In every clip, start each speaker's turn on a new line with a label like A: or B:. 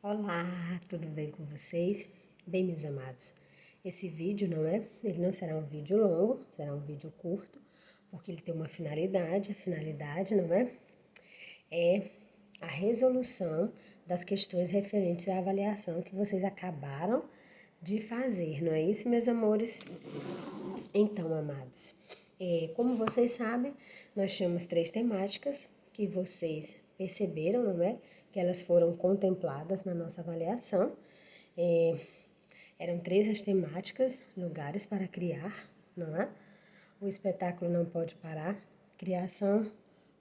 A: Olá, tudo bem com vocês? Bem, meus amados, esse vídeo ele não será um vídeo longo, será um vídeo curto, porque ele tem uma finalidade, a finalidade, é a resolução das questões referentes à avaliação que vocês acabaram de fazer, não é isso, meus amores? Então, amados, como vocês sabem, nós temos 3 temáticas que vocês perceberam, que elas foram contempladas na nossa avaliação. Eram 3 as temáticas: lugares para criar, não é? O espetáculo não pode parar, criação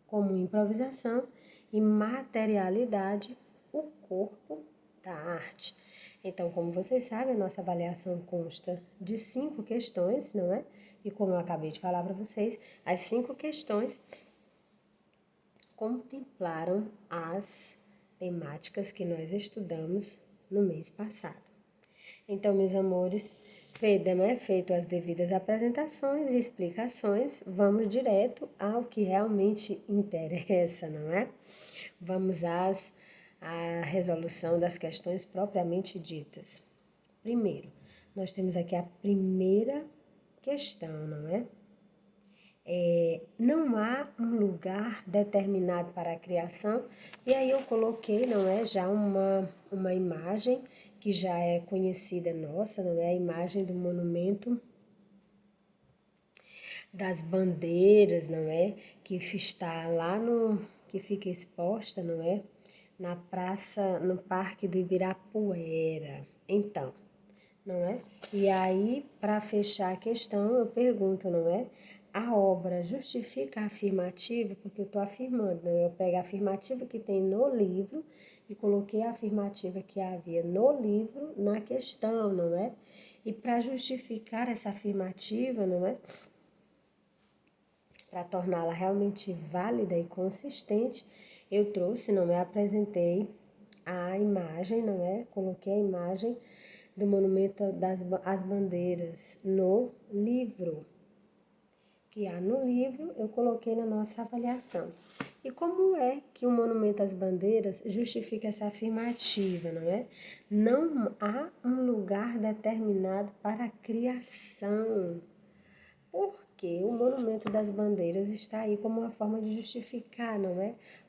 A: como improvisação e materialidade, o corpo da arte. Então, como vocês sabem, a nossa avaliação consta de 5 questões, não é? E como eu acabei de falar para vocês, as 5 questões contemplaram as temáticas que nós estudamos no mês passado. Então, meus amores, feito as devidas apresentações e explicações, vamos direto ao que realmente interessa, não é? Vamos à resolução das questões propriamente ditas. Primeiro, nós temos aqui a primeira questão, não é? Não há um lugar determinado para a criação, e aí eu coloquei, já uma imagem que já é conhecida nossa, a imagem do monumento das bandeiras, que está lá que fica exposta, na praça, no Parque do Ibirapuera. Então, E aí, para fechar a questão, eu pergunto, a obra justifica a afirmativa, porque eu estou afirmando, Eu pego a afirmativa que tem no livro e coloquei a afirmativa que havia no livro na questão, E para justificar essa afirmativa, Para torná-la realmente válida e consistente, eu trouxe, apresentei a imagem, Coloquei a imagem do monumento das as bandeiras no livro. Que há no livro, eu coloquei na nossa avaliação. E como é que o monumento às bandeiras justifica essa afirmativa, Não há um lugar determinado para a criação. Porque o monumento das bandeiras está aí como uma forma de justificar,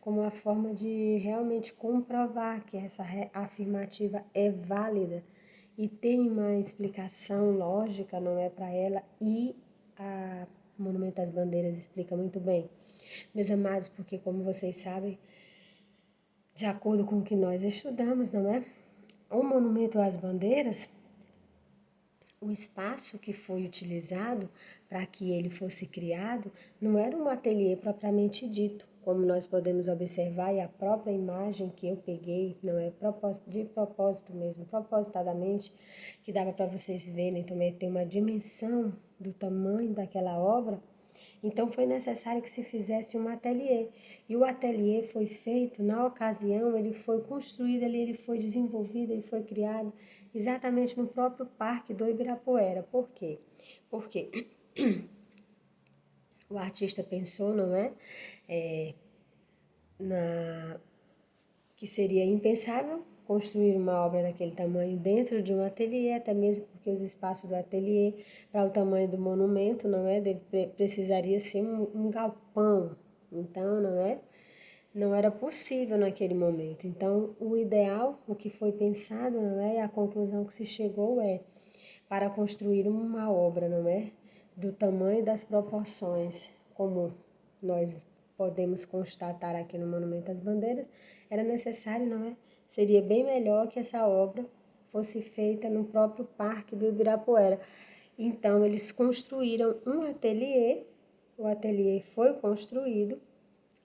A: Como uma forma de realmente comprovar que essa afirmativa é válida e tem uma explicação lógica, para ela, e o Monumento das Bandeiras explica muito bem. Meus amados, porque como vocês sabem, de acordo com o que nós estudamos, O Monumento às Bandeiras, o espaço que foi utilizado para que ele fosse criado não era um ateliê propriamente dito, como nós podemos observar, e a própria imagem que eu peguei, não é de propósito mesmo, propositadamente, que dava para vocês verem também, tem uma dimensão do tamanho daquela obra. Então foi necessário que se fizesse um ateliê. E o ateliê foi feito, na ocasião, ele foi construído ali, ele foi desenvolvido, ele foi criado exatamente no próprio Parque do Ibirapuera. Por quê? Porque o artista pensou, que seria impensável construir uma obra daquele tamanho dentro de um ateliê, até mesmo porque os espaços do ateliê, para o tamanho do monumento, precisaria ser um galpão. Então, não era possível naquele momento. Então, o ideal, o que foi pensado, e a conclusão que se chegou para construir uma obra, do tamanho e das proporções, como nós podemos constatar aqui no Monumento às Bandeiras, era necessário, Seria bem melhor que essa obra fosse feita no próprio Parque do Ibirapuera. Então, eles construíram um ateliê, o ateliê foi construído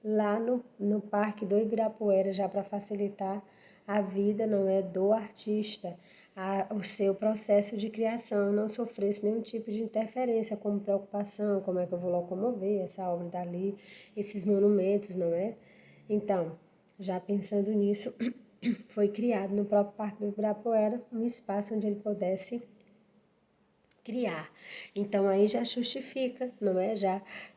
A: lá no Parque do Ibirapuera, já para facilitar a vida, do artista, o seu processo de criação, não sofresse nenhum tipo de interferência, como preocupação, como é que eu vou locomover essa obra dali, esses monumentos, Então, já pensando nisso, foi criado no próprio Parque do Ibirapuera um espaço onde ele pudesse criar. Então, aí já justifica,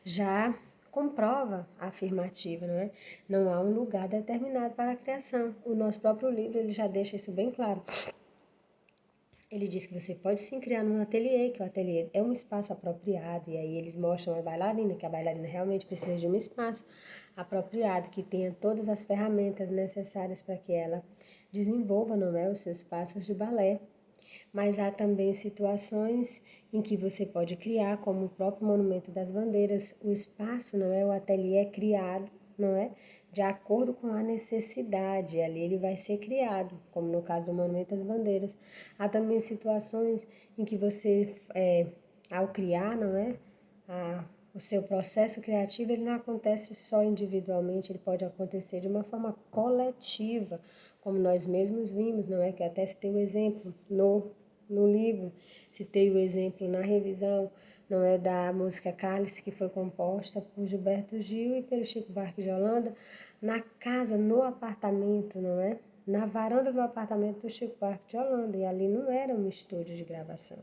A: Já comprova a afirmativa, não é? Não há um lugar determinado para a criação. O nosso próprio livro ele já deixa isso bem claro. Ele diz que você pode sim criar num ateliê, que o ateliê é um espaço apropriado, e aí eles mostram a bailarina, que a bailarina realmente precisa de um espaço apropriado, que tenha todas as ferramentas necessárias para que ela desenvolva, não é, os seus passos de balé. Mas há também situações em que você pode criar, como o próprio Monumento das Bandeiras, o espaço, não é, o ateliê é criado, não é, de acordo com a necessidade, ali ele vai ser criado, como no caso do Monumento das Bandeiras. Há também situações em que você, ao criar, não é, o seu processo criativo, ele não acontece só individualmente, ele pode acontecer de uma forma coletiva, como nós mesmos vimos, não é, que até citei o exemplo no livro, citei o exemplo na revisão, não é, da música Cálice, que foi composta por Gilberto Gil e pelo Chico Buarque de Holanda, na casa, no apartamento, não é? Na varanda do apartamento do Chico Buarque de Holanda, e ali não era um estúdio de gravação.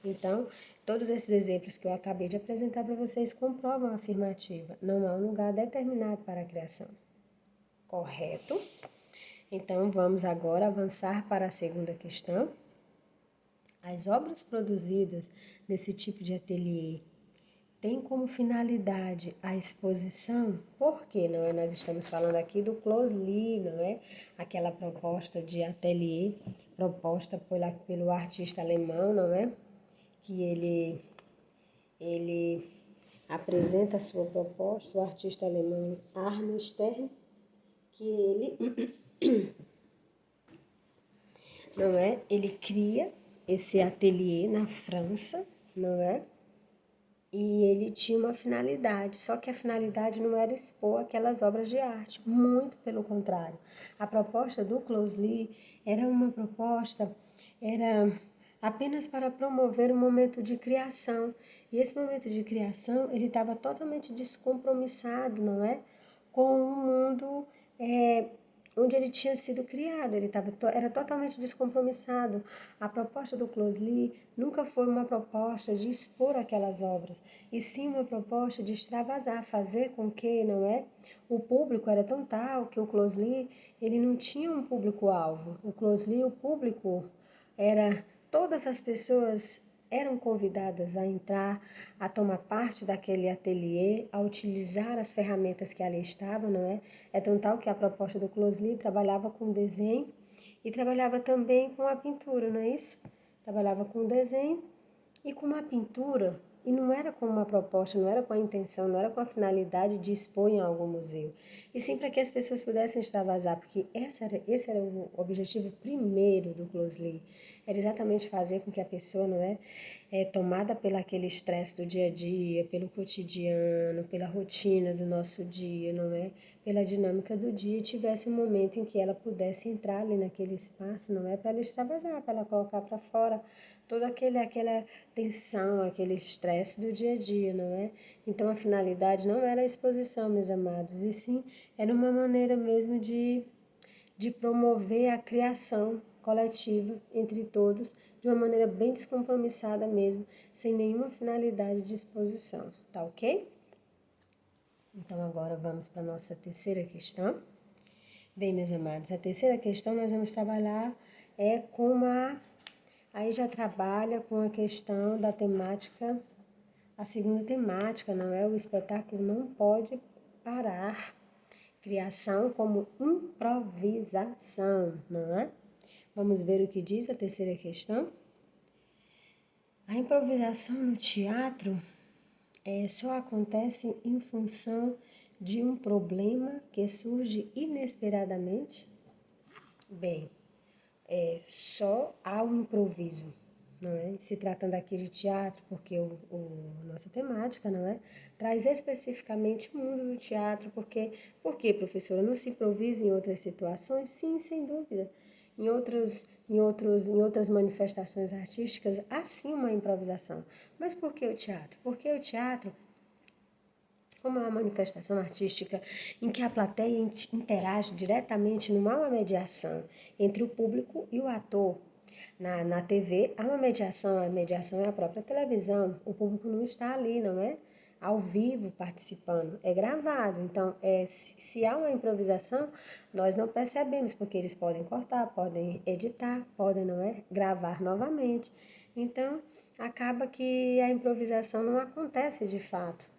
A: Então, todos esses exemplos que eu acabei de apresentar para vocês comprovam a afirmativa. Não há um lugar determinado para a criação. Correto? Então, vamos agora avançar para a segunda questão. As obras produzidas nesse tipo de ateliê têm como finalidade a exposição? Por quê? Não é? Nós estamos falando aqui do Closely, não é? Aquela proposta de ateliê proposta pelo artista alemão, não é? Que ele apresenta a sua proposta, o artista alemão Arno Stern, que ele não é? Ele cria esse ateliê na França, não é? E ele tinha uma finalidade, só que a finalidade não era expor aquelas obras de arte, muito pelo contrário. A proposta do Closely era uma proposta, era apenas para promover um momento de criação. E esse momento de criação, ele estava totalmente descompromissado, não é? Com o mundo onde ele tinha sido criado, era totalmente descompromissado. A proposta do Closely nunca foi uma proposta de expor aquelas obras, e sim uma proposta de extravasar, fazer com que, não é? O público era tão tal que o Closely, ele não tinha um público-alvo. O Closely, o público era todas as pessoas eram convidadas a entrar, a tomar parte daquele ateliê, a utilizar as ferramentas que ali estavam, não é? É tão tal que a proposta do Closely trabalhava com desenho e trabalhava também com a pintura, não é isso? Trabalhava com desenho e com uma pintura, e não era com uma proposta, não era com a intenção, não era com a finalidade de expor em algum museu, e sim para que as pessoas pudessem extravasar, porque esse era o objetivo primeiro do Closely, era exatamente fazer com que a pessoa, não tomada pelo aquele estresse do dia a dia, pelo cotidiano, pela rotina do nosso dia, não é? Pela dinâmica do dia, tivesse um momento em que ela pudesse entrar ali naquele espaço, não é? Para ela extravasar, para ela colocar para fora toda aquela tensão, aquele estresse do dia a dia, não é? Então a finalidade não era a exposição, meus amados, e sim era uma maneira mesmo de promover a criação coletiva entre todos, de uma maneira bem descompromissada mesmo, sem nenhuma finalidade de exposição, tá ok? Então agora vamos para a nossa terceira questão. Bem, meus amados, a terceira questão nós vamos trabalhar aí já trabalha com a questão da temática, a segunda temática, não é? O espetáculo não pode parar. Criação como improvisação, não é? Vamos ver o que diz a terceira questão. A improvisação no teatro só acontece em função de um problema que surge inesperadamente? Bem, só há um improviso, não é? Se tratando aqui de teatro, porque nossa temática, não é? Traz especificamente o mundo do teatro, por quê, professora? Não se improvisa em outras situações? Sim, sem dúvida. Em outras manifestações artísticas, há sim uma improvisação. Mas por que o teatro? Porque o teatro, como é uma manifestação artística em que a plateia interage diretamente, não há uma mediação entre o público e o ator. Na TV há uma mediação, a mediação é a própria televisão, o público não está ali, não é? ao vivo participando, é gravado. Então, se há uma improvisação, nós não percebemos, porque eles podem cortar, podem editar, podem, não é, gravar novamente. Então, acaba que a improvisação não acontece de fato.